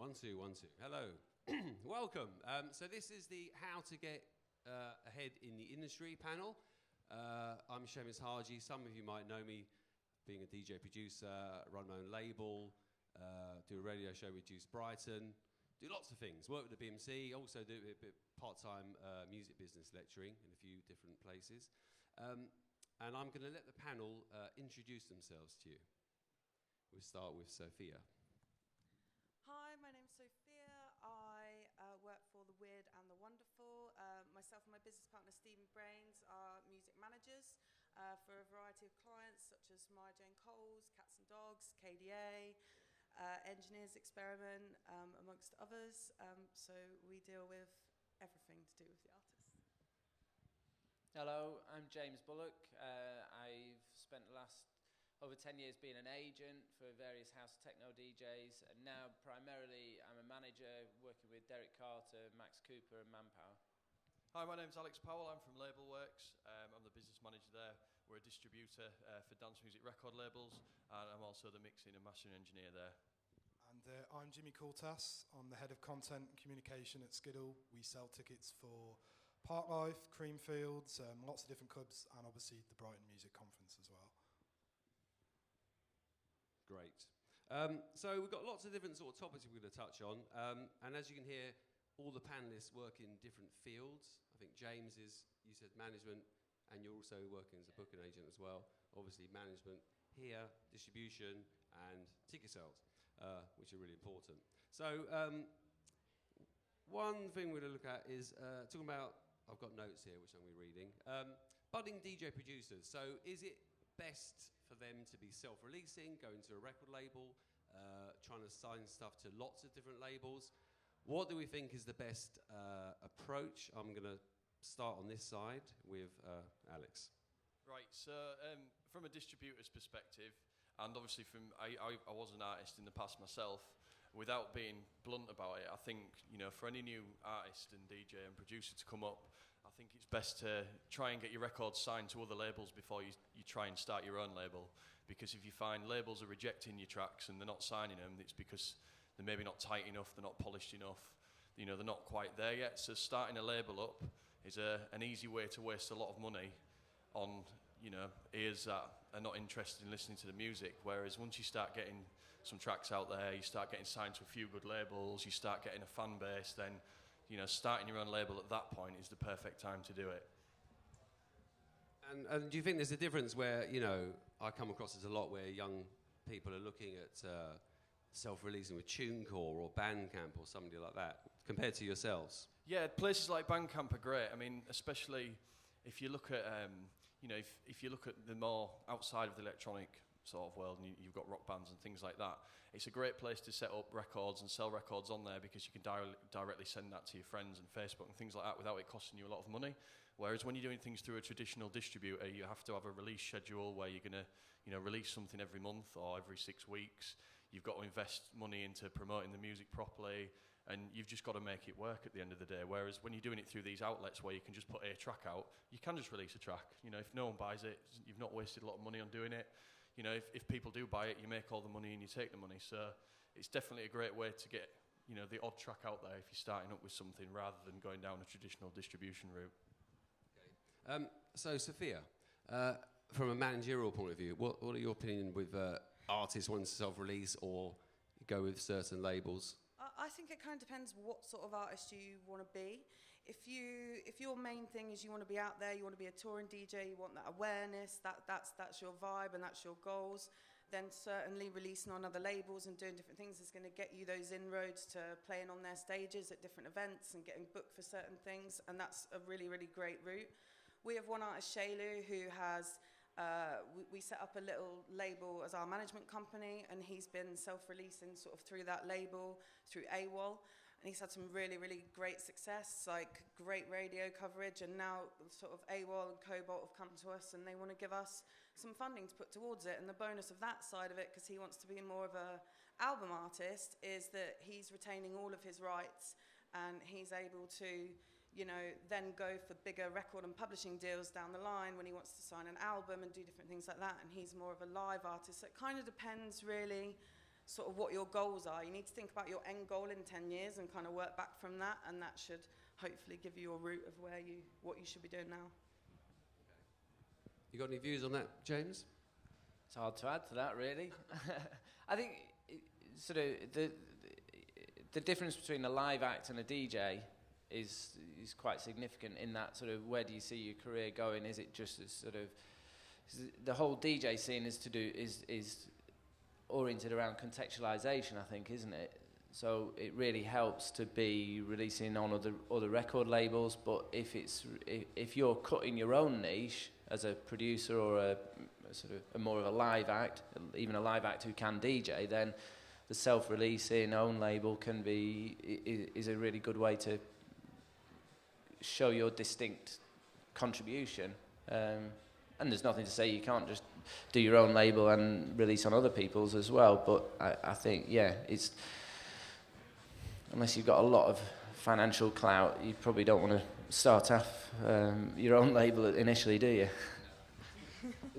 One, two, one, two. Hello. Welcome. So this is the How to Get Ahead in the Industry panel. I'm Seamus Haji. Some of you might know me being a DJ producer, run my own label, do a radio show with Brighton, do lots of things. Work with the BMC, also do a bit part-time music business lecturing in a few different places. And I'm going to let the panel introduce themselves to you. We'll start with Sophia. Hi, my name's Sophia. I work for The Weird and the Wonderful. Myself and my business partner Stephen Brains are music managers for a variety of clients such as Maya Jane Coles, Cats and Dogs, KDA, Engineers Experiment, amongst others. So we deal with everything to do with the artists. Hello, I'm James Bullock. I've spent the last over 10 years being an agent for various house techno DJs, and now primarily I'm a manager working with Derek Carter, Max Cooper and Manpower. Hi, my name's Alex Powell. I'm from Label Worx. I'm the business manager there. We're a distributor for dance music record labels, and I'm also the mixing and mastering engineer there. And I'm Jimmy Coultas. I'm the head of content and communication at Skiddle. We sell tickets for Parklife, Creamfields, lots of different clubs, and obviously the Brighton Music Conference as well. Great. So we've got lots of different sort of topics we're going to touch on. And as you can hear, all the panellists work in different fields. I think James is, you said management, and you're also working as a booking agent as well. Obviously management here, distribution, and ticket sales, which are really important. So one thing we're going to look at is talking about, I've got notes here which I'm going to be reading, budding DJ producers. So is it best for them to be self-releasing, going to a record label, trying to sign stuff to lots of different labels? What do we think is the best approach? I'm going to start on this side with Alex. Right, so from a distributor's perspective, and obviously from I was an artist in the past myself, without being blunt about it, I think, you know, for any new artist and DJ and producer to come up, I think it's best to try and get your records signed to other labels before you try and start your own label. Because if you find labels are rejecting your tracks and they're not signing them, it's because they're maybe not tight enough, they're not polished enough, you know, they're not quite there yet. So starting a label up is an easy way to waste a lot of money on, you know, ears that are not interested in listening to the music. Whereas once you start getting some tracks out there, you start getting signed to a few good labels, you start getting a fan base, then, you know, starting your own label at that point is the perfect time to do it. And do you think there's a difference where, you know, I come across this a lot where young people are looking at self-releasing with TuneCore or Bandcamp or somebody like that, compared to yourselves? Yeah, places like Bandcamp are great. I mean, especially if you look at, you know, if you look at the more outside of the electronic sort of world, and you've got rock bands and things like that, it's a great place to set up records and sell records on there, because you can directly send that to your friends and Facebook and things like that without it costing you a lot of money. Whereas when you're doing things through a traditional distributor, you have to have a release schedule where you're going to, you know, release something every month or every 6 weeks. You've got to invest money into promoting the music properly, and you've just got to make it work at the end of the day. Whereas when you're doing it through these outlets where you can just put a track out, you can just release a track. You know, if no one buys it, you've not wasted a lot of money on doing it. You know, if people do buy it, you make all the money and you take the money. So it's definitely a great way to get, you know, the odd track out there if you're starting up with something, rather than going down a traditional distribution route. Okay. So Sophia, from a managerial point of view, what are your opinion with artists wanting to self-release or go with certain labels? I think it kind of depends what sort of artist you want to be. If your main thing is you want to be out there, you want to be a touring DJ, you want that awareness, that's your vibe and that's your goals, then certainly releasing on other labels and doing different things is going to get you those inroads to playing on their stages at different events and getting booked for certain things, and that's a really, really great route. We have one artist, Shailu, who has we set up a little label as our management company, and he's been self-releasing sort of through that label, through AWOL, and he's had some really, really great success, like great radio coverage, and now sort of AWOL and Cobalt have come to us and they want to give us some funding to put towards it. And the bonus of that side of it, because he wants to be more of a album artist, is that he's retaining all of his rights and he's able to, you know, then go for bigger record and publishing deals down the line when he wants to sign an album and do different things like that, and he's more of a live artist. So it kind of depends really sort of what your goals are. You need to think about your end goal in 10 years and kind of work back from that, and that should hopefully give you a route of what you should be doing now. You got any views on that, James? It's hard to add to that, really. I think sort of the difference between a live act and a DJ is quite significant in that sort of where do you see your career going? Is it just a sort of the whole DJ scene is oriented around contextualization, I think, isn't it? So it really helps to be releasing on other record labels, but if you're cutting your own niche as a producer or a sort of a more of a live act, even a live act who can DJ, then the self-releasing own label is a really good way to show your distinct contribution. And there's nothing to say you can't just do your own label and release on other people's as well. But I think, yeah, it's unless you've got a lot of financial clout, you probably don't want to start off your own label initially, do you?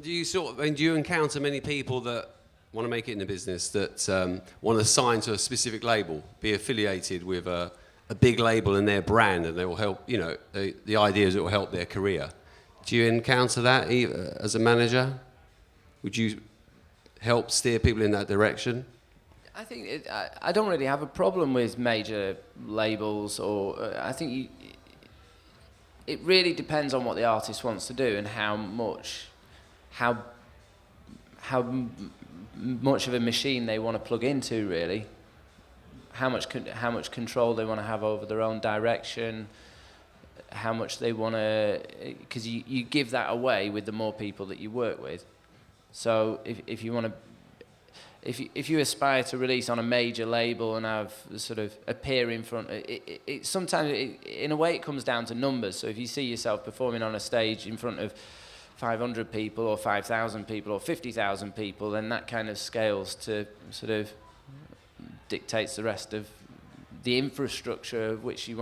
Do you encounter many people that want to make it in the business that want to sign to a specific label, be affiliated with a big label and their brand, and they will help, the idea is it will help their career? Do you encounter that as a manager? Would you help steer people in that direction? I think I don't really have a problem with major labels, or I think it really depends on what the artist wants to do and how much of a machine they want to plug into, really. How much control they want to have over their own direction. How much they want to, because you give that away with the more people that you work with. So if you want to, if you aspire to release on a major label and have sort of appear in front, sometimes in a way it comes down to numbers. So if you see yourself performing on a stage in front of 500 people or 5,000 people or 50,000 people, then that kind of scales to sort of dictates the rest of the infrastructure which you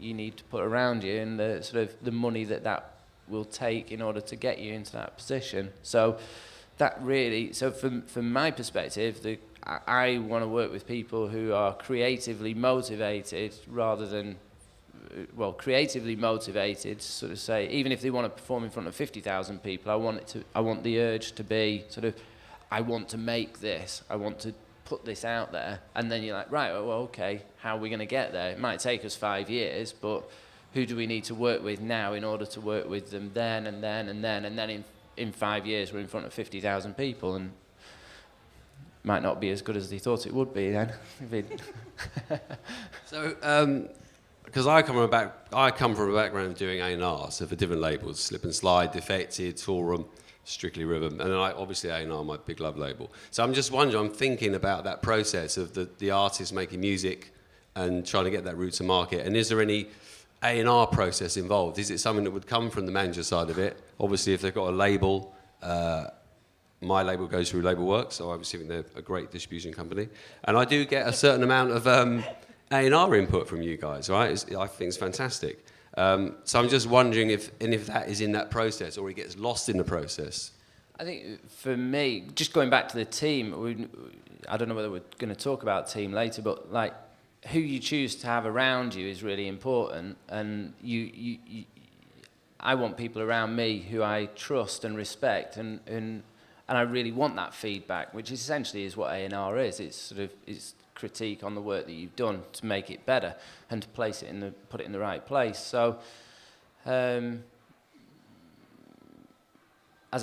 need to put around you, and the sort of the money that will take in order to get you into that position. So that really, so from my perspective, I want to work with people who are creatively motivated rather than, creatively motivated, sort of say, even if they want to perform in front of 50,000 people, I want the urge to be sort of, I want to make this, I want to put this out there, and then you're like, right, well, okay, how are we going to get there? It might take us 5 years, but who do we need to work with now in order to work with them then and then and then, and then in 5 years we're in front of 50,000 people, and it might not be as good as they thought it would be then. So, because I come from a background of doing A&R, so for different labels, Slip and Slide, Defected, Toolroom, Strictly Rhythm, and then obviously A&R, my big love label. So I'm just wondering, I'm thinking about that process of the artist making music and trying to get that route to market. And is there any A&R process involved? Is it something that would come from the manager side of it? Obviously, if they've got a label, my label goes through Label Worx, so I obviously think they're a great distribution company. And I do get a certain amount of A&R input from you guys, right? I think it's fantastic. So I'm just wondering if that is in that process or it gets lost in the process. I think for me, just going back to the team, I don't know whether we're going to talk about team later, but like who you choose to have around you is really important, and I want people around me who I trust and respect, and I really want that feedback, which essentially is what A&R is. It's critique on the work that you've done to make it better and to put it in the right place. So as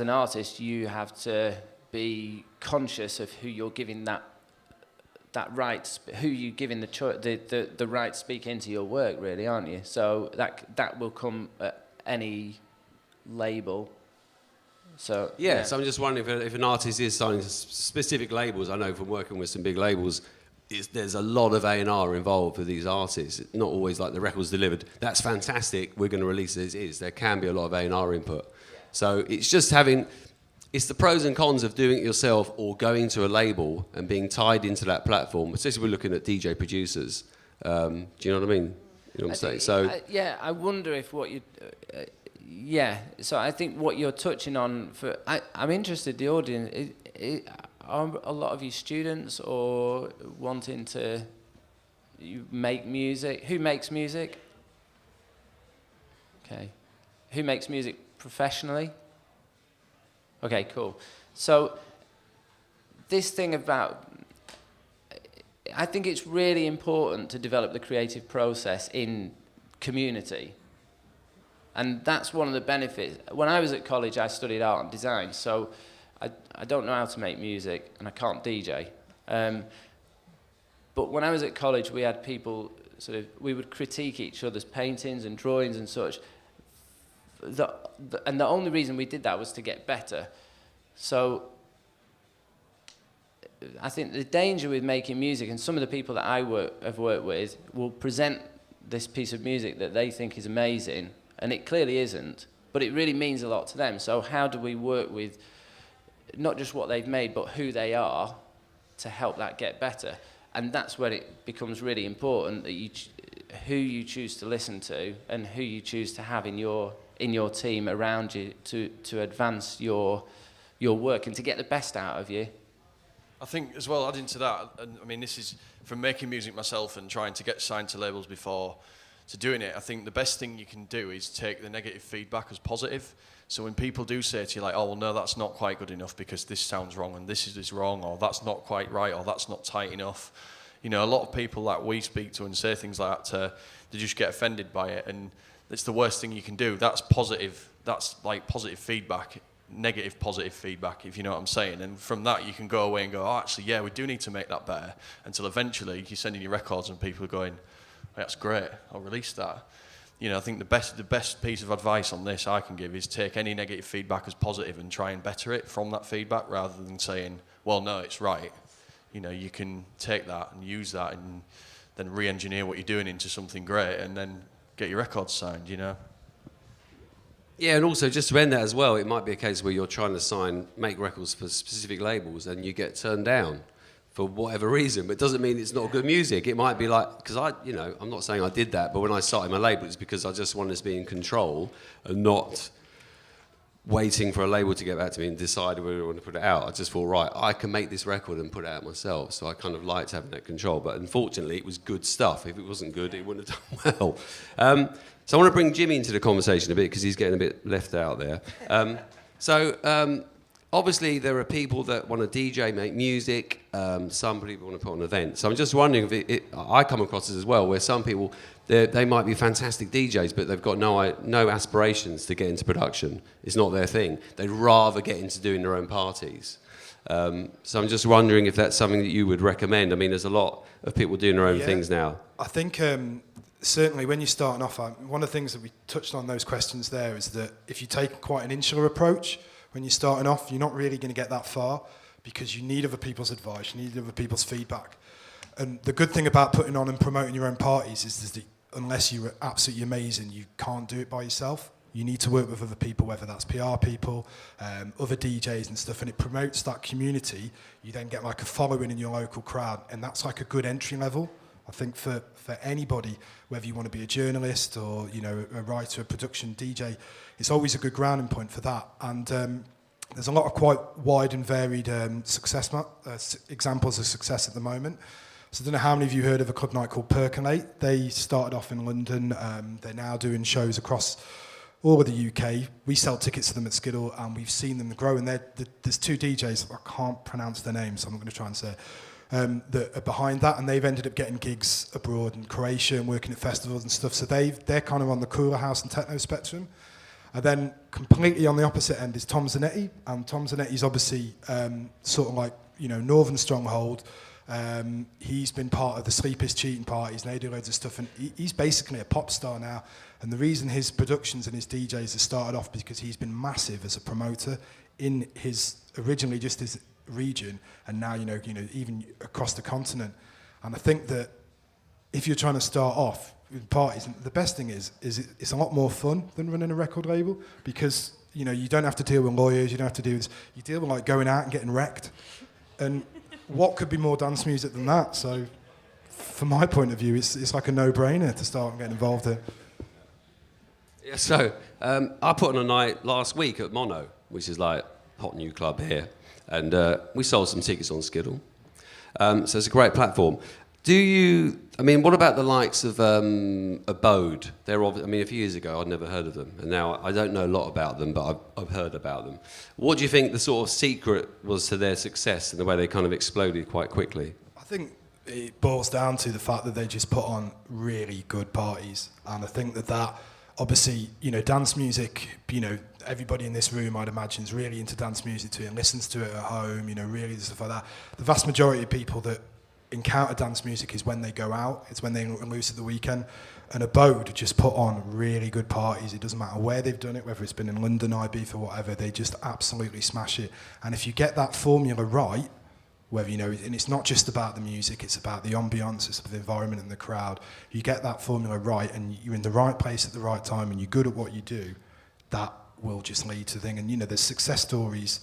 an artist, you have to be conscious of who you're giving that right, who you're giving the right to speak into your work, really, aren't you? So that will come at any label. So yeah. So I'm just wondering if an artist is signing to specific labels. I know from working with some big labels, there's a lot of A&R involved for these artists. It's not always like the record's delivered. That's fantastic. We're going to release it as is. There can be a lot of A&R input. So it's just it's the pros and cons of doing it yourself or going to a label and being tied into that platform. Especially we're looking at DJ producers. Do you know what I mean? You know what I'm saying? So I wonder if what you. So I think what you're touching on I'm interested. The audience. are a lot of you students or wanting to make music? Who makes music? Okay. Who makes music professionally? Okay, cool. So this thing about, I think it's really important to develop the creative process in community. And that's one of the benefits. When I was at college, I studied art and design, so I don't know how to make music, and I can't DJ. But when I was at college, we had people we would critique each other's paintings and drawings and such. And the only reason we did that was to get better. So I think the danger with making music, and some of the people that I have worked with will present this piece of music that they think is amazing, and it clearly isn't, but it really means a lot to them. So how do we work with not just what they've made, but who they are to help that get better? And that's when it becomes really important that who you choose to listen to and who you choose to have in your team around you to advance your work and to get the best out of you. I think as well, adding to that, and I mean, this is from making music myself and trying to get signed to labels before to doing it. I think the best thing you can do is take the negative feedback as positive. So when people do say to you like, oh, well, no, that's not quite good enough because this sounds wrong and this is wrong, or that's not quite right, or that's not tight enough. You know, a lot of people that we speak to and say things like that, they just get offended by it, and it's the worst thing you can do. That's positive. That's like positive feedback, negative positive feedback, if you know what I'm saying. And from that, you can go away and go, oh, actually, yeah, we do need to make that better. Until eventually, you're sending your records and people are going, that's great, I'll release that. You know, I think the best piece of advice on this I can give is take any negative feedback as positive and try and better it from that feedback, rather than saying, well, no, it's right. You know, you can take that and use that and then re-engineer what you're doing into something great and then get your records signed, you know. Yeah, and also just to end that as well, it might be a case where you're trying to make records for specific labels and you get turned down for whatever reason, but it doesn't mean it's not good music. It might be like, because I'm not saying I did that, but when I started my label, it's because I just wanted to be in control and not waiting for a label to get back to me and decide whether I want to put it out. I just thought, right, I can make this record and put it out myself. So I kind of liked having that control, but unfortunately it was good stuff. If it wasn't good, it wouldn't have done well. So I want to bring Jimmy into the conversation a bit because he's getting a bit left out there. Obviously, there are people that want to DJ, make music. Some people want to put on events. So I'm just wondering if I come across this as well, where some people, they might be fantastic DJs, but they've got no aspirations to get into production. It's not their thing. They'd rather get into doing their own parties. So I'm just wondering if that's something that you would recommend. I mean, there's a lot of people doing their own things now. I think certainly when you're starting off, one of the things that we touched on those questions there is that if you take quite an insular approach, when you're starting off, you're not really going to get that far because you need other people's advice, you need other people's feedback. And the good thing about putting on and promoting your own parties is that unless you're absolutely amazing, you can't do it by yourself. You need to work with other people, whether that's PR people, other DJs and stuff, and it promotes that community. You then get like a following in your local crowd, and that's like a good entry level. I think for anybody, whether you want to be a journalist or, you know, a writer, a production DJ, it's always a good grounding point for that. And there's a lot of quite wide and varied examples of success at the moment. So I don't know how many of you heard of a club night called Percolate. They started off in London. They're now doing shows across all of the UK. We sell tickets to them at Skiddle, and we've seen them grow. And there's two DJs, I can't pronounce their names, so I'm not going to try and say it, that are behind that, and they've ended up getting gigs abroad in Croatia and working at festivals and stuff. So they're kind of on the cooler house and techno spectrum. And then completely on the opposite end is Tom Zanetti, and Tom Zanetti's obviously sort of like, you know, Northern Stronghold. He's been part of the Sleepers Cheating Parties, and they do loads of stuff, and he's basically a pop star now. And the reason his productions and his DJs have started off because he's been massive as a promoter in his originally just his region, and now you know even across the continent. And I think that if you're trying to start off with parties, the best thing is it's a lot more fun than running a record label, because you know you don't have to deal with lawyers, you don't have to deal with you deal with like going out and getting wrecked, and what could be more dance music than that? So from my point of view, it's like a no-brainer to start getting involved in. Yeah, so I put on a night last week at Mono, which is like hot new club here, and we sold some tickets on Skiddle. So it's a great platform. What about the likes of Abode? A few years ago I'd never heard of them, and now I don't know a lot about them, but I've heard about them. What do you think the sort of secret was to their success and the way they kind of exploded quite quickly? I think it boils down to the fact that they just put on really good parties, and I think that obviously, dance music, everybody in this room, I'd imagine, is really into dance music too and listens to it at home, really stuff like that. The vast majority of people that encounter dance music is when they go out, it's when they loose at the weekend. And Abode just put on really good parties. It doesn't matter where they've done it, whether it's been in London, IB, for whatever, they just absolutely smash it. And if you get that formula right, whether, and it's not just about the music, it's about the ambiance, it's about the environment and the crowd. You get that formula right and you're in the right place at the right time and you're good at what you do, that will just lead to the thing. And, there's success stories.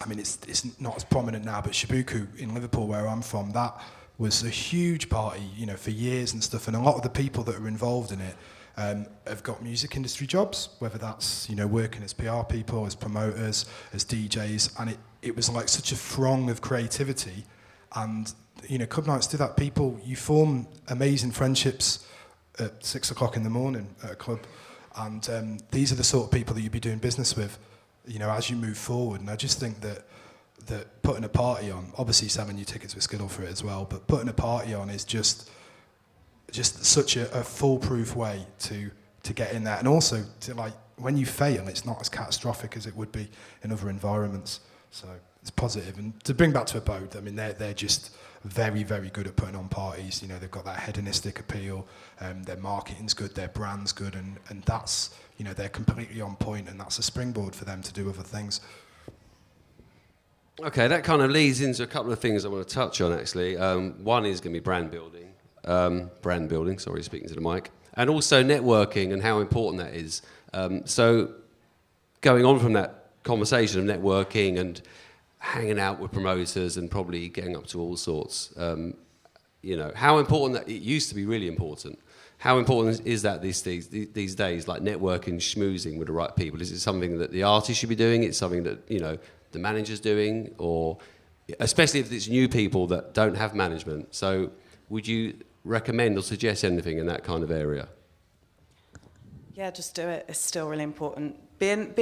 It's not as prominent now, but Shibuku in Liverpool, where I'm from, that was a huge party, for years and stuff. And a lot of the people that are involved in it have got music industry jobs, whether that's, working as PR people, as promoters, as DJs. And it was like such a throng of creativity. And, club nights do that. You form amazing friendships at 6 o'clock in the morning at a club. And these are the sort of people that you'd be doing business with, as you move forward. And I just think that putting a party on, obviously selling your tickets with Skiddle for it as well, but putting a party on is just such a foolproof way to get in there. And also, when you fail, it's not as catastrophic as it would be in other environments. So it's positive. And to bring back to Abode, they're just very, very good at putting on parties. They've got that hedonistic appeal. Their marketing's good, their brand's good, and that's, they're completely on point, and that's a springboard for them to do other things. Okay, that kind of leads into a couple of things I want to touch on, actually. One is going to be brand building, speaking to the mic, and also networking and how important that is. So going on from that conversation of networking and hanging out with promoters and probably getting up to all sorts, how important that, it used to be really important. How important is that these days, like networking, schmoozing with the right people? Is it something that the artist should be doing? It's something that, the manager's doing, or especially if it's new people that don't have management. So would you recommend or suggest anything in that kind of area? Yeah, just do it. It's still really important. Being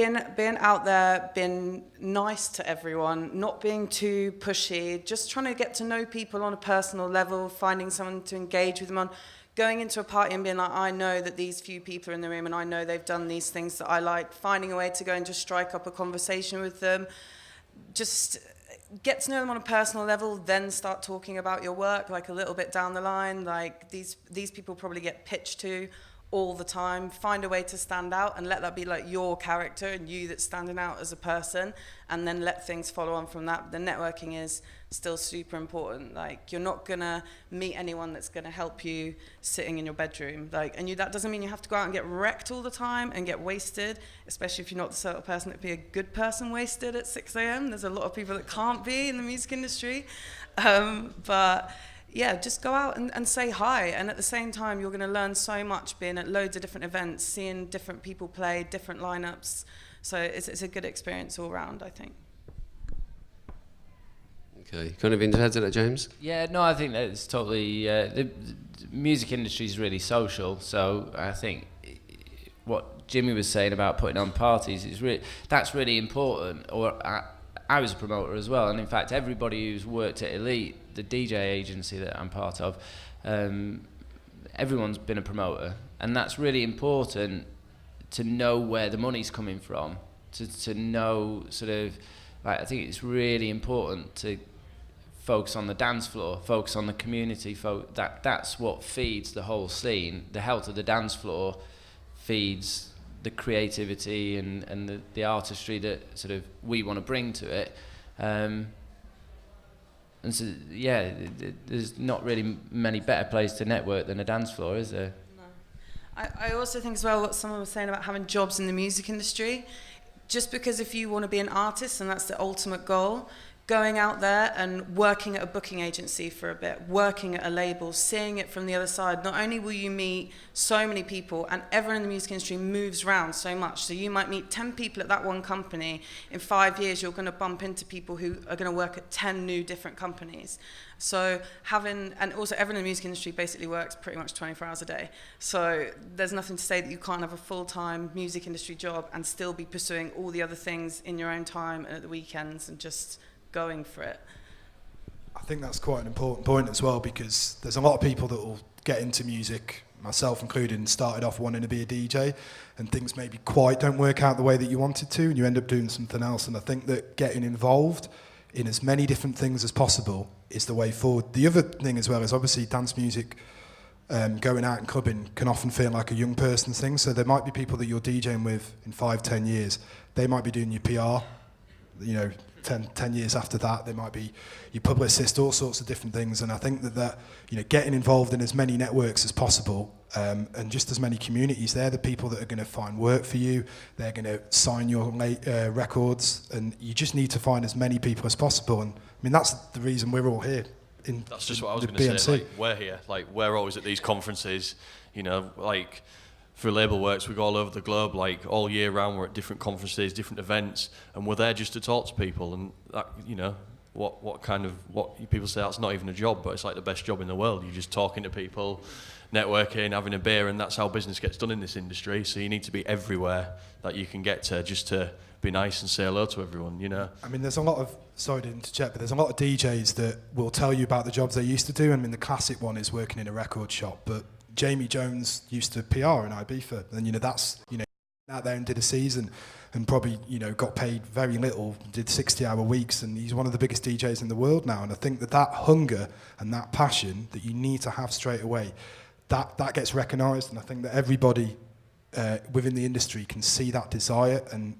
out there, being nice to everyone, not being too pushy, just trying to get to know people on a personal level, finding someone to engage with them on. Going into a party and being like, I know that these few people are in the room and I know they've done these things that I like. Finding a way to go and just strike up a conversation with them. Just get to know them on a personal level, then start talking about your work, like a little bit down the line. Like these people probably get pitched to all the time. Find a way to stand out and let that be like your character and you that's standing out as a person, and then let things follow on from that. The networking is still super important. Like, you're not gonna meet anyone that's gonna help you sitting in your bedroom. And that doesn't mean you have to go out and get wrecked all the time and get wasted, especially if you're not the sort of person that'd be a good person wasted at 6 a.m. There's a lot of people that can't be in the music industry. But yeah, just go out and say hi. And at the same time, you're gonna learn so much being at loads of different events, seeing different people play, different lineups. So it's a good experience all round, I think. Okay, kind of into heads of that, James? Yeah, no, I think that it's totally, the music industry is really social, so I think what Jimmy was saying about putting on parties is that's really important. Or I was a promoter as well, and in fact everybody who's worked at Elite, the DJ agency that I'm part of, everyone's been a promoter, and that's really important to know where the money's coming from, to know sort of, like, I think it's really important to focus on the dance floor, focus on the community, that's what feeds the whole scene. The health of the dance floor feeds the creativity and the artistry that sort of we want to bring to it. And so, yeah, there's not really many better places to network than a dance floor, is there? I also think as well what someone was saying about having jobs in the music industry, just because if you want to be an artist and that's the ultimate goal, going out there and working at a booking agency for a bit, working at a label, seeing it from the other side, not only will you meet so many people, and everyone in the music industry moves around so much, so you might meet 10 people at that one company. In 5 years, you're going to bump into people who are going to work at 10 new different companies. So and also everyone in the music industry basically works pretty much 24 hours a day. So there's nothing to say that you can't have a full-time music industry job and still be pursuing all the other things in your own time and at the weekends and just going for it. I think that's quite an important point as well, because there's a lot of people that will get into music, myself included, and started off wanting to be a DJ, and things maybe quite don't work out the way that you wanted to, and you end up doing something else. And I think that getting involved in as many different things as possible is the way forward. The other thing as well is obviously dance music, going out and clubbing can often feel like a young person's thing. So there might be people that you're DJing with in 5-10 years. They might be doing your PR, 10 years after that. They might be your publicist, all sorts of different things. And I think that getting involved in as many networks as possible, and just as many communities, they're the people that are going to find work for you. They're going to sign your records, and you just need to find as many people as possible. And I mean, that's the reason we're all here. That's just what I was going to say. Like, we're here. Like, we're always at these conferences. Like for Label Worx, we go all over the globe. Like all year round, we're at different conferences, different events, and we're there just to talk to people. And that, what people say that's not even a job, but it's like the best job in the world. You're just talking to people, networking, having a beer, and that's how business gets done in this industry. So you need to be everywhere that you can get to, just to be nice and say hello to everyone, I mean, there's a lot of, sorry to interject, but there's a lot of DJs that will tell you about the jobs they used to do. I mean, the classic one is working in a record shop, but Jamie Jones used to PR in Ibiza, and that's, out there and did a season and probably, got paid very little, did 60-hour weeks, and he's one of the biggest DJs in the world now. And I think that hunger and that passion that you need to have straight away, that gets recognised, and I think that everybody within the industry can see that desire, and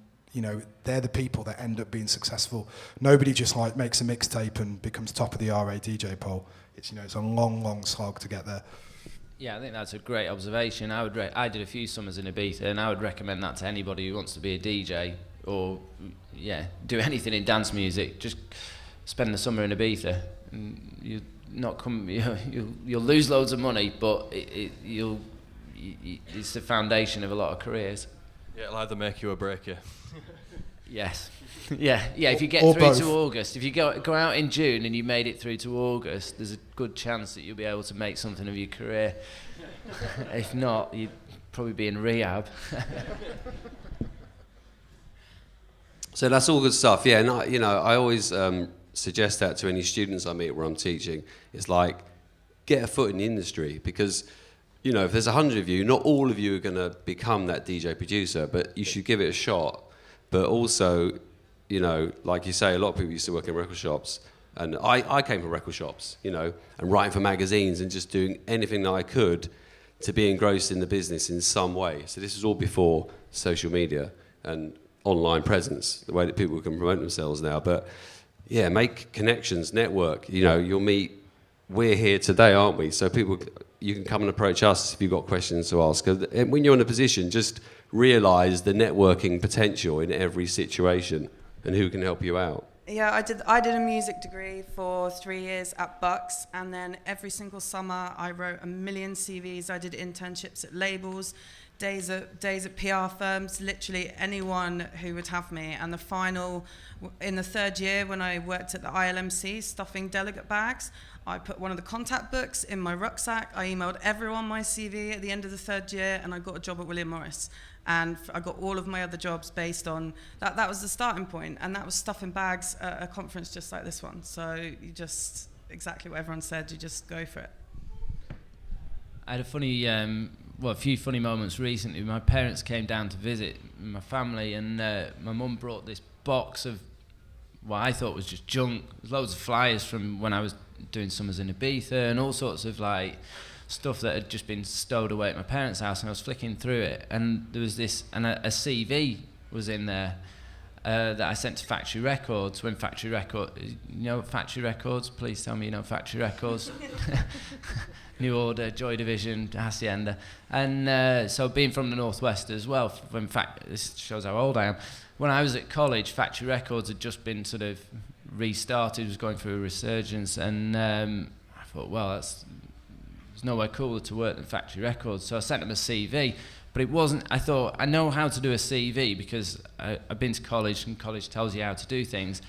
they're the people that end up being successful. Nobody just like makes a mixtape and becomes top of the RA DJ poll. It's it's a long slog to get there. Yeah, I think that's a great observation. I did a few summers in Ibiza, and I would recommend that to anybody who wants to be a DJ or do anything in dance music. Just spend the summer in Ibiza, and you'll lose loads of money, but it's the foundation of a lot of careers. Yeah, it'll either make you or break you. Yes. Yeah. If you get or through both. to August, if you go out in June and you made it through to August, there's a good chance that you'll be able to make something of your career. If not, you'd probably be in rehab. So that's all good stuff. Yeah, and I always suggest that to any students I meet where I'm teaching. It's like, get a foot in the industry, because if there's 100 of you, not all of you are going to become that DJ producer, but you should give it a shot. But also, like you say, a lot of people used to work in record shops, and I came from record shops, and writing for magazines and just doing anything that I could to be engrossed in the business in some way. So this was all before social media and online presence, the way that people can promote themselves now. But yeah, make connections, network. You'll meet. We're here today, aren't we? So you can come and approach us if you've got questions to ask. When you're in a position, just realise the networking potential in every situation and who can help you out. Yeah, I did a music degree for 3 years at Bucks, and then every single summer I wrote a million CVs. I did internships at labels, days at PR firms, literally anyone who would have me. And in the third year, when I worked at the ILMC stuffing delegate bags, I put one of the contact books in my rucksack. I emailed everyone my CV at the end of the third year, and I got a job at William Morris. And I got all of my other jobs based on that. That was the starting point, and that was stuffing bags at a conference just like this one. So you just, exactly what everyone said, you just go for it. I had a few funny moments recently. My parents came down to visit my family, and my mum brought this box of what I thought was just junk. There's loads of flyers from when I was doing summers in Ibiza and all sorts of stuff that had just been stowed away at my parents' house, and I was flicking through it, and there was this, and a CV was in there that I sent to Factory Records. When Factory Records, Factory Records, please tell me Factory Records. New Order, Joy Division, Hacienda. And so being from the Northwest as well, this shows how old I am. When I was at college, Factory Records had just been sort of restarted, was going through a resurgence, and I thought, well, there's nowhere cooler to work than Factory Records. So I sent them a CV, but it wasn't. I thought, I know how to do a CV because I've been to college, and college tells you how to do things.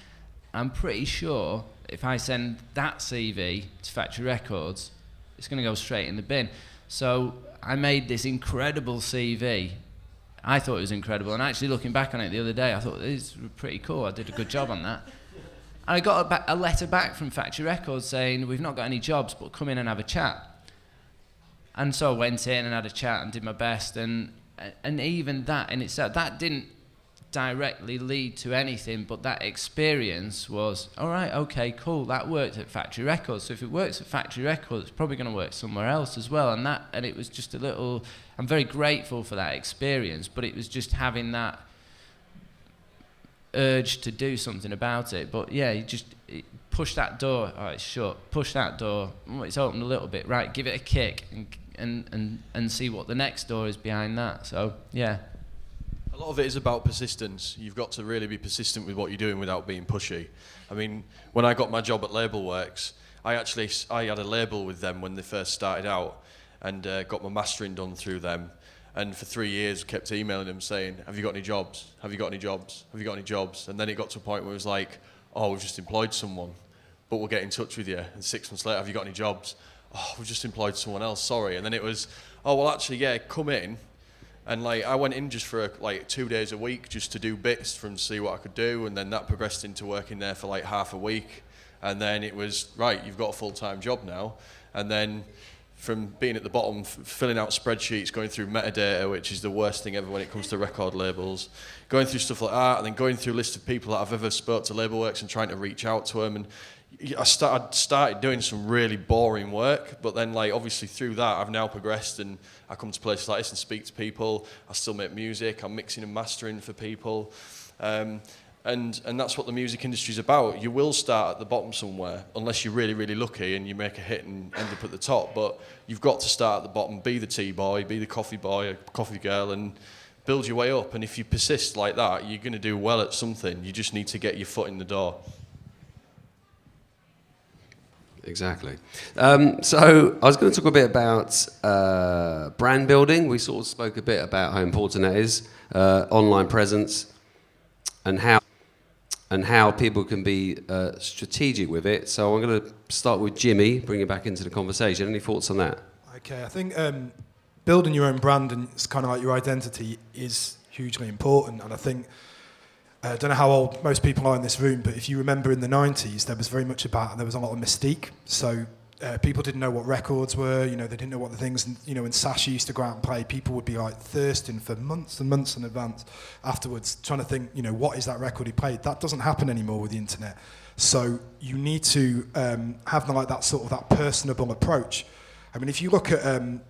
I'm pretty sure if I send that CV to Factory Records, it's going to go straight in the bin. So I made this incredible CV. I thought it was incredible, and actually looking back on it the other day, I thought this was pretty cool. I did a good job on that. And I got a letter back from Factory Records saying, we've not got any jobs, but come in and have a chat. And so I went in and had a chat and did my best, and even that in itself, that didn't directly lead to anything, but that experience was, all right, okay, cool, that worked at Factory Records. So if it works at Factory Records, it's probably going to work somewhere else as well. And it was just a little, I'm very grateful for that experience, but it was just having that urge to do something about it. But yeah, you just push that door, oh, it's shut, push that door, oh, it's opened a little bit, right, give it a kick and see what the next door is behind that. So yeah. A lot of it is about persistence. You've got to really be persistent with what you're doing without being pushy. I mean, when I got my job at Label Worx, I had a label with them when they first started out, and got my mastering done through them. And for 3 years, kept emailing them saying, have you got any jobs? Have you got any jobs? Have you got any jobs? And then it got to a point where it was like, oh, we've just employed someone, but we'll get in touch with you. And 6 months later, have you got any jobs? Oh, we've just employed someone else, sorry. And then it was, oh, well, actually, yeah, come in. And like I went in just for like 2 days a week just to do bits from see what I could do, and then that progressed into working there for like half a week, and then it was right, you've got a full-time job now. And then from being at the bottom, filling out spreadsheets, going through metadata, which is the worst thing ever when it comes to record labels, going through stuff like that, and then going through a list of people that I've ever spoke to Label Worx and trying to reach out to them. And I started doing some really boring work, but then like obviously through that I've now progressed, and I come to places like this and speak to people. I still make music, I'm mixing and mastering for people, and that's what the music industry is about. You will start at the bottom somewhere unless you're really, really lucky and you make a hit and end up at the top, but you've got to start at the bottom, be the tea boy, be the coffee boy, a coffee girl, and build your way up. And if you persist like that, you're going to do well at something. You just need to get your foot in the door. Exactly. So I was going to talk a bit about brand building. We sort of spoke a bit about how important that is, online presence, and how people can be strategic with it. So I'm going to start with Jimmy, bring it back into the conversation. Any thoughts on that? Okay, I think building your own brand and it's kind of like your identity is hugely important. And I think, I don't know how old most people are in this room, but if you remember in the 90s, there was very much about, there was a lot of mystique. So people didn't know what records were, you know, they didn't know what the things, and, you know, when Sasha used to go out and play, people would be like thirsting for months and months in advance afterwards, trying to think, you know, what is that record he played? That doesn't happen anymore with the internet. So you need to have like that sort of that personable approach. I mean, if you look at, I'm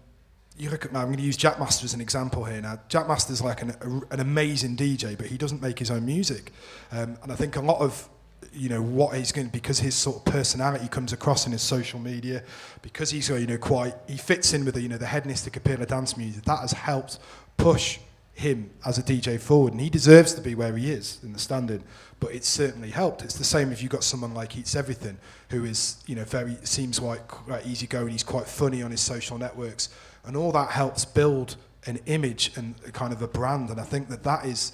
going to use Jack Master as an example here now. Jack Master's like an amazing DJ, but he doesn't make his own music. And I think a lot of, you know, what he's going to, because his sort of personality comes across in his social media, because he's, you know, he fits in with the, you know, the hedonistic appeal of dance music, that has helped push him as a DJ forward. And he deserves to be where he is in the standard, but it's certainly helped. It's the same if you've got someone like Eats Everything, who is, you know, seems quite easygoing, he's quite funny on his social networks. And all that helps build an image and kind of a brand. And I think that is,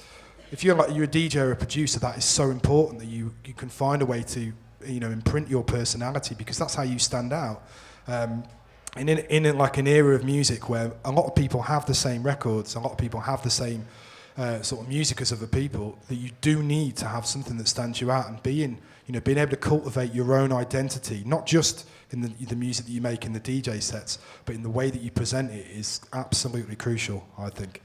if you're a DJ or a producer, that is so important that you can find a way to, you know, imprint your personality, because that's how you stand out. And in like an era of music where a lot of people have the same records, a lot of people have the same sort of music as other people, that you do need to have something that stands you out, and being able to cultivate your own identity, not just in the music that you make in the DJ sets, but in the way that you present it, is absolutely crucial, I think.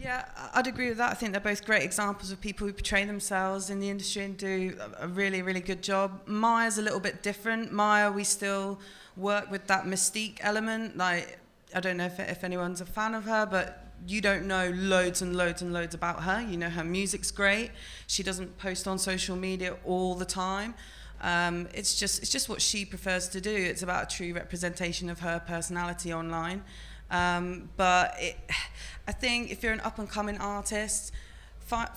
Yeah, I'd agree with that. I think they're both great examples of people who portray themselves in the industry and do a really, really good job. Maya's a little bit different. Maya, we still work with that mystique element. Like, I don't know if anyone's a fan of her, but you don't know loads and loads and loads about her. You know, her music's great. She doesn't post on social media all the time. It's just what she prefers to do. It's about a true representation of her personality online. But I think if you're an up-and-coming artist,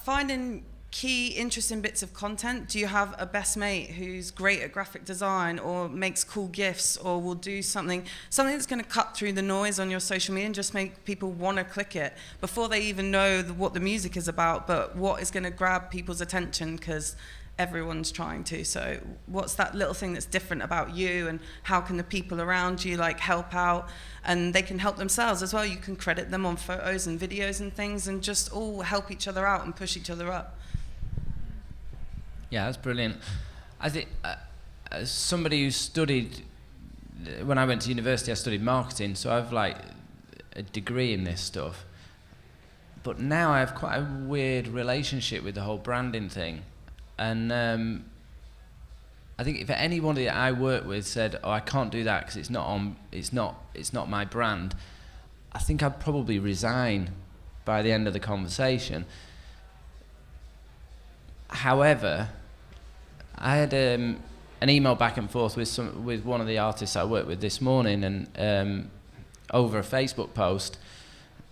finding key interesting bits of content? Do you have a best mate who's great at graphic design or makes cool gifs or will do something that's going to cut through the noise on your social media and just make people want to click it before they even know what the music is about, but what is going to grab people's attention because everyone's trying to? So what's that little thing that's different about you, and how can the people around you like help out? And they can help themselves as well. You can credit them on photos and videos and things and just all help each other out and push each other up. Yeah, that's brilliant. I think as somebody who studied, when I went to university, I studied marketing, so I've like a degree in this stuff. But now I have quite a weird relationship with the whole branding thing. And I think if anybody that I work with said, "Oh, I can't do that because it's not my brand," I think I'd probably resign by the end of the conversation. However, I had an email back and forth with one of the artists I work with this morning, and over a Facebook post,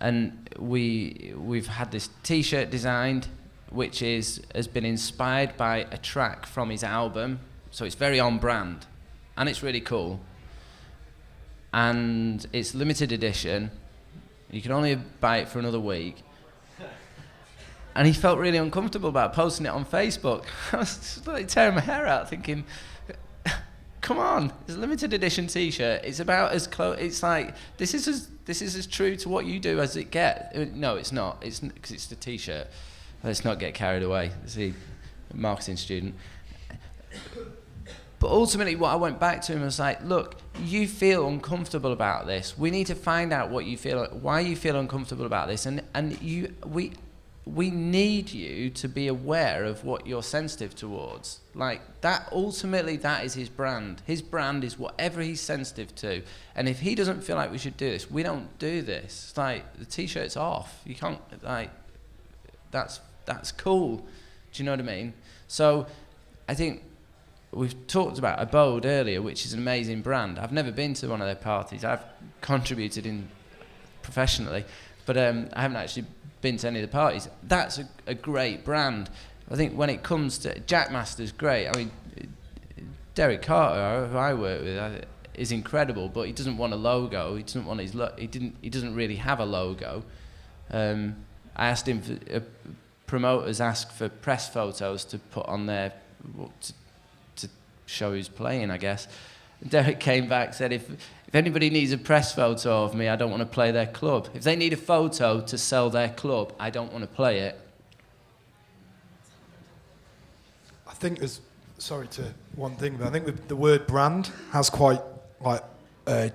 and we've had this T-shirt designed, which has been inspired by a track from his album, so it's very on brand, and it's really cool, and it's limited edition. You can only buy it for another week. And he felt really uncomfortable about posting it on Facebook. I was just like tearing my hair out, thinking, "Come on, it's a limited edition T-shirt. It's about as close. It's like this is as true to what you do as it gets." No, it's not. It's because it's the T-shirt. Let's not get carried away. See, marketing student. But ultimately, what I went back to him was like, "Look, you feel uncomfortable about this. We need to find out what you feel, why you feel uncomfortable about this, and we need you to be aware of what you're sensitive towards." Like that, ultimately, that is his brand. His brand is whatever he's sensitive to. And if he doesn't feel like we should do this, we don't do this. It's like the T-shirt's off. You can't, like, that's cool. Do you know what I mean? So I think we've talked about Abode earlier, which is an amazing brand. I've never been to one of their parties. I've contributed in professionally, but I haven't actually been to any of the parties. That's a great brand. I think when it comes to Jackmaster's great. I mean, Derek Carter, who I work with, is incredible, but he doesn't want a logo. He doesn't want his he doesn't really have a logo. I asked him for promoters ask for press photos to put on there to show who's playing, I guess. And Derek came back, said, if anybody needs a press photo of me, I don't want to play their club. If they need a photo to sell their club, I don't want to play it. I think there's, sorry to one thing, but I think the word brand has quite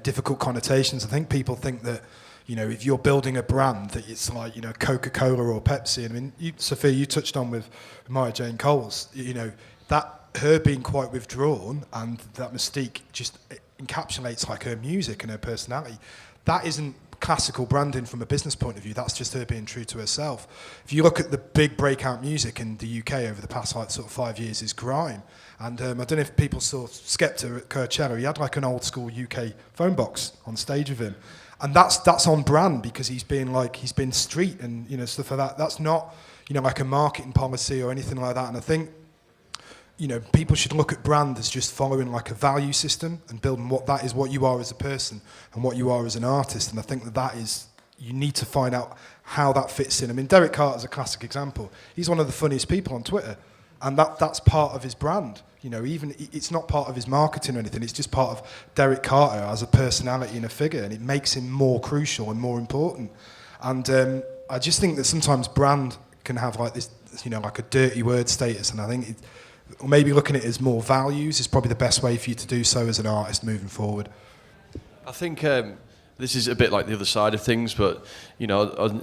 difficult connotations. I think people think that, you know, if you're building a brand, that it's like, you know, Coca-Cola or Pepsi. And I mean, Sophia, you touched on with Maya Jane Coles, you know, that her being quite withdrawn and that mystique just encapsulates like her music and her personality. That isn't classical branding from a business point of view. That's just her being true to herself. If you look at the big breakout music in the UK over the past like sort of 5 years is grime. And I don't know if people saw Skepta at Coachella. He had like an old school UK phone box on stage with him. And that's on brand because he's been street and, you know, stuff like that. That's not, you know, like a marketing policy or anything like that. And I think, you know, people should look at brand as just following like a value system and building what you are as a person and what you are as an artist. And I think that is, you need to find out how that fits in. I mean, Derek Carter's a classic example. He's one of the funniest people on Twitter, and that's part of his brand. You know, even it's not part of his marketing or anything. It's just part of Derek Carter as a personality and a figure, and it makes him more crucial and more important. And I just think that sometimes brand can have like this, you know, like a dirty word status, and I think or maybe looking at it as more values is probably the best way for you to do so as an artist moving forward. I think this is a bit like the other side of things, but, you know,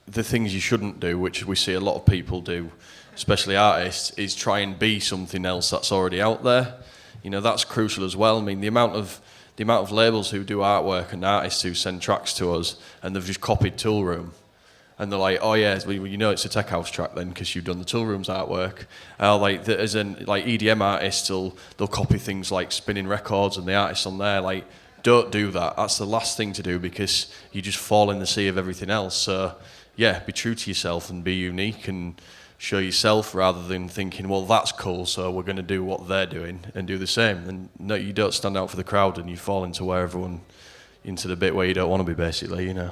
the things you shouldn't do, which we see a lot of people do, especially artists, is try and be something else that's already out there. You know, that's crucial as well. I mean, the amount of labels who do artwork and artists who send tracks to us and they've just copied Toolroom. And they're like, "Oh yeah, well, you know it's a tech house track then because you've done the Toolroom's artwork." As in like EDM artists, they'll copy things like spinning records and the artists on there. Like, don't do that. That's the last thing to do because you just fall in the sea of everything else. So yeah, be true to yourself and be unique and show yourself rather than thinking, well, that's cool, so we're going to do what they're doing and do the same. And no, you don't stand out for the crowd and you fall into where everyone, into the bit where you don't want to be, basically, you know.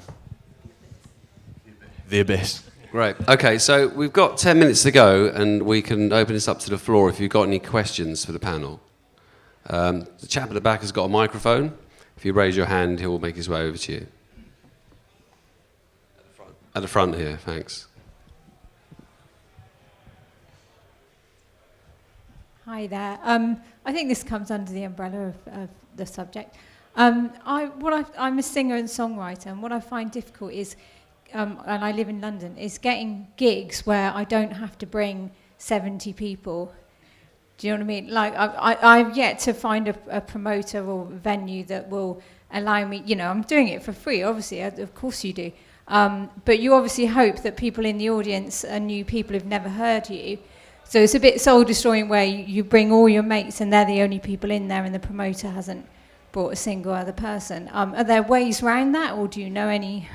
The abyss. Great. Okay, so we've got 10 minutes to go, and we can open this up to the floor if you've got any questions for the panel. The chap at the back has got a microphone. If you raise your hand, he'll make his way over to you. At the front here, thanks. Hi there. I think this comes under the umbrella of the subject. I'm a singer and songwriter, and what I find difficult is, and I live in London, is getting gigs where I don't have to bring 70 people. Do you know what I mean? Like, I've yet to find a promoter or venue that will allow me, you know, I'm doing it for free, obviously, of course you do. But you obviously hope that people in the audience are new people who've never heard you. So it's a bit soul-destroying where you bring all your mates and they're the only people in there and the promoter hasn't brought a single other person. Are there ways around that, or do you know any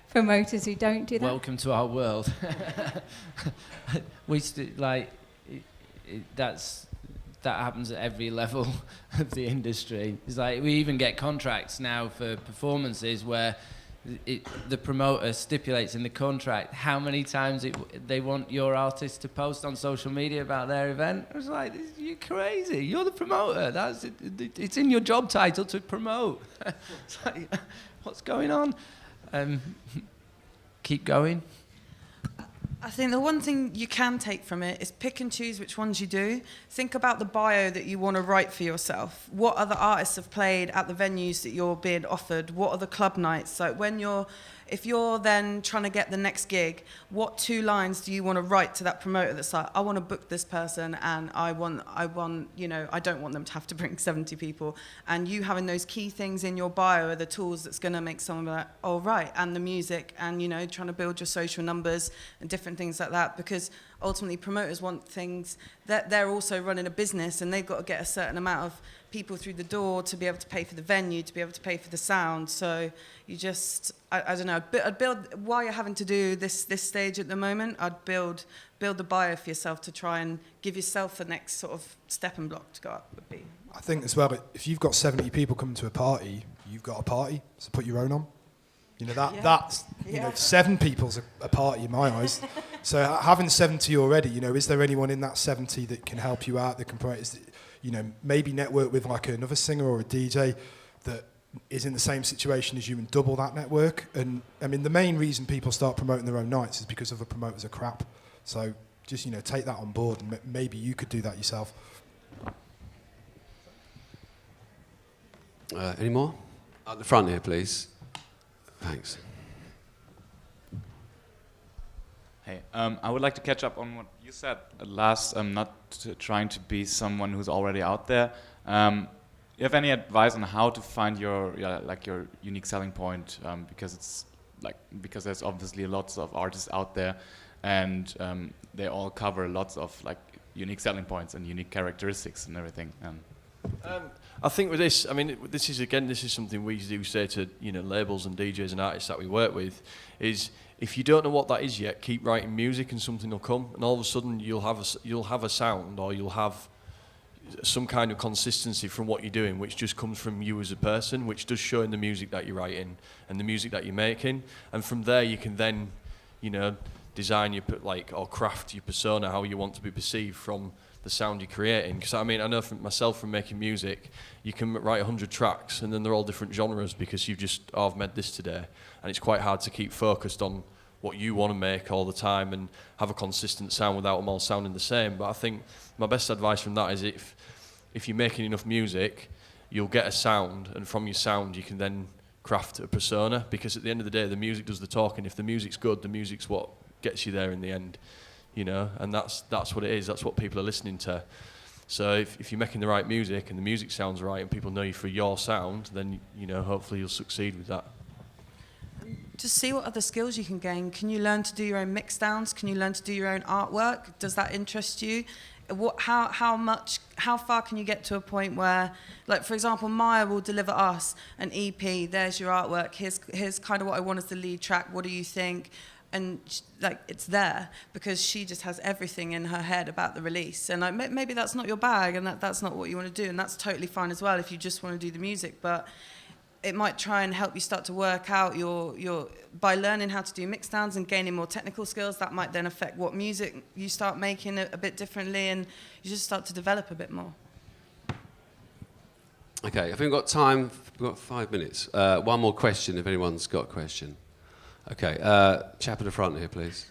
promoters who don't do that? Welcome to our world. That happens at every level of the industry. It's like we even get contracts now for performances where the promoter stipulates in the contract how many times they want your artist to post on social media about their event. I was like, you're crazy. You're the promoter. It's in your job title to promote. It's like, what's going on? Keep going. I think the one thing you can take from it is pick and choose which ones you do. Think about the bio that you want to write for yourself. What other artists have played at the venues that you're being offered? What are the club nights? So if you're then trying to get the next gig, what 2 lines do you want to write to that promoter that's like, I want to book this person and I want, you know, I don't want them to have to bring 70 people. And you having those key things in your bio are the tools that's going to make someone be like, oh, right, and the music and, you know, trying to build your social numbers and different things like that, because ultimately promoters want things that they're also running a business and they've got to get a certain amount of people through the door to be able to pay for the venue, to be able to pay for the sound. So you just, I don't know, I'd build, while you're having to do this stage at the moment, I'd build the bio for yourself to try and give yourself the next sort of stepping block to go up would be. I think as well, if you've got 70 people coming to a party, you've got a party, so put your own on. You know, that's, you know, 7 people's a party in my eyes. So having 70 already, you know, is there anyone in that 70 that can help you out, that can promote, you know, maybe network with like another singer or a DJ that is in the same situation as you and double that network. And I mean, the main reason people start promoting their own nights is because other promoters are crap. So just, you know, take that on board and maybe you could do that yourself. Any more? At the front here, please. Thanks. Hey, I would like to catch up on what you said at last, not trying to be someone who's already out there. You have any advice on how to find your unique selling point? Because there's obviously lots of artists out there, and they all cover lots of like unique selling points and unique characteristics and everything. I think with this, I mean, this is something we do say to, you know, labels and DJs and artists that we work with, is if you don't know what that is yet, keep writing music and something will come, and all of a sudden you'll have a sound, or you'll have some kind of consistency from what you're doing, which just comes from you as a person, which does show in the music that you're writing and the music that you're making, and from there you can then, you know, design your or craft your persona, how you want to be perceived from the sound you're creating. Because I mean, I know from myself, from making music, you can write 100 tracks and then they're all different genres because you've just, I've made this today, and it's quite hard to keep focused on what you want to make all the time and have a consistent sound without them all sounding the same. But I think my best advice from that is if you're making enough music, you'll get a sound, and from your sound you can then craft a persona, because at the end of the day the music does the talking. If the music's good, the music's what gets you there in the end, you know, and that's what it is. That's what people are listening to. So if you're making the right music and the music sounds right and people know you for your sound, then, you know, hopefully you'll succeed with that. Just see what other skills you can gain. Can you learn to do your own mix downs? Can you learn to do your own artwork? Does that interest you? How far can you get to a point where, like, for example, Maya will deliver us an EP, there's your artwork, here's kind of what I want as the lead track, what do you think? and like it's there because she just has everything in her head about the release, and like maybe that's not your bag, and that's not what you want to do, and that's totally fine as well if you just want to do the music. But it might try and help you start to work out your by learning how to do mixdowns and gaining more technical skills. That might then affect what music you start making a bit differently, and you just start to develop a bit more. Okay, I think we've got time. We've got 5 minutes. One more question, if anyone's got a question. Okay, chap at the front here, please.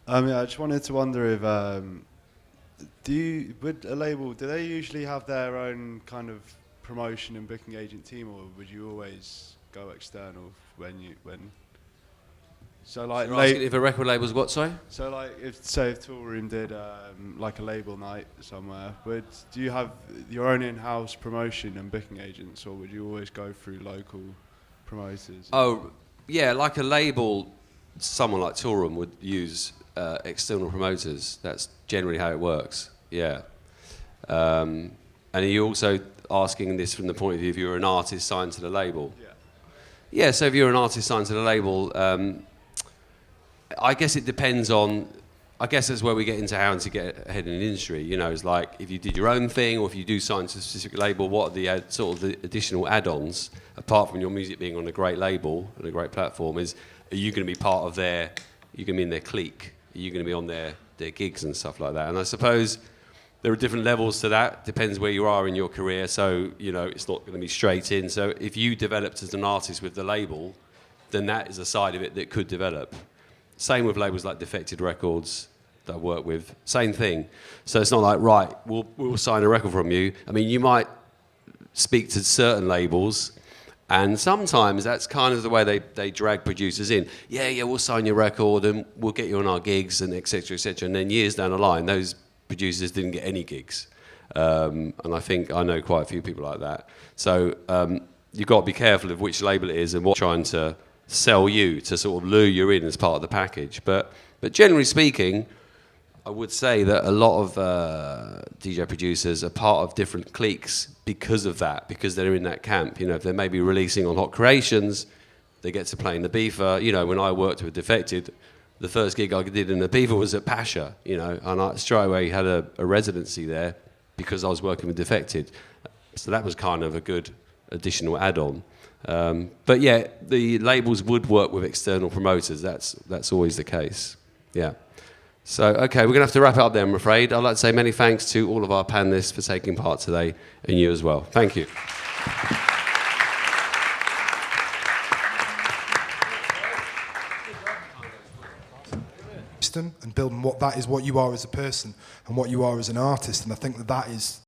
I just wanted to wonder if do they usually have their own kind of promotion and booking agent team, or would you always go external when? So like, You're asking if a record label's what? Sorry. So like, if Toolroom did like a label night somewhere, do you have your own in-house promotion and booking agents, or would you always go through local promoters? Oh, yeah, like a label, someone like Toolroom would use external promoters. That's generally how it works. Yeah. And are you also asking this from the point of view if you're an artist signed to the label? Yeah. Yeah. So if you're an artist signed to the label. I guess it depends on, I guess that's where we get into how to get ahead in the industry. You know, it's like if you did your own thing or if you do sign to a specific label, what are the sort of the additional add-ons, apart from your music being on a great label and a great platform, are you going to be part of their, you're going to be in their clique, are you going to be on their gigs and stuff like that? And I suppose there are different levels to that, depends where you are in your career, so, you know, it's not going to be straight in. So if you developed as an artist with the label, then that is a side of it that could develop. Same with labels like Defected Records that I work with. Same thing. So it's not like, right, we'll sign a record from you. I mean, you might speak to certain labels, and sometimes that's kind of the way they drag producers in. Yeah, we'll sign your record and we'll get you on our gigs and et cetera, et cetera. And then years down the line, those producers didn't get any gigs. And I think I know quite a few people like that. So you've got to be careful of which label it is and what trying to sell you to sort of lure you in as part of the package. But generally speaking, I would say that a lot of DJ producers are part of different cliques because of that, because they're in that camp. You know, if they're maybe releasing on Hot Creations, they get to play in the Beaver. You know, when I worked with Defected, the first gig I did in the Beaver was at Pasha, you know, and I straight away had a residency there because I was working with Defected. So that was kind of a good additional add-on. But yeah, the labels would work with external promoters. That's always the case. Yeah. So, okay, we're going to have to wrap it up there, I'm afraid. I'd like to say many thanks to all of our panellists for taking part today, and you as well. Thank you. And building what you are as a person and what you are as an artist, and I think that is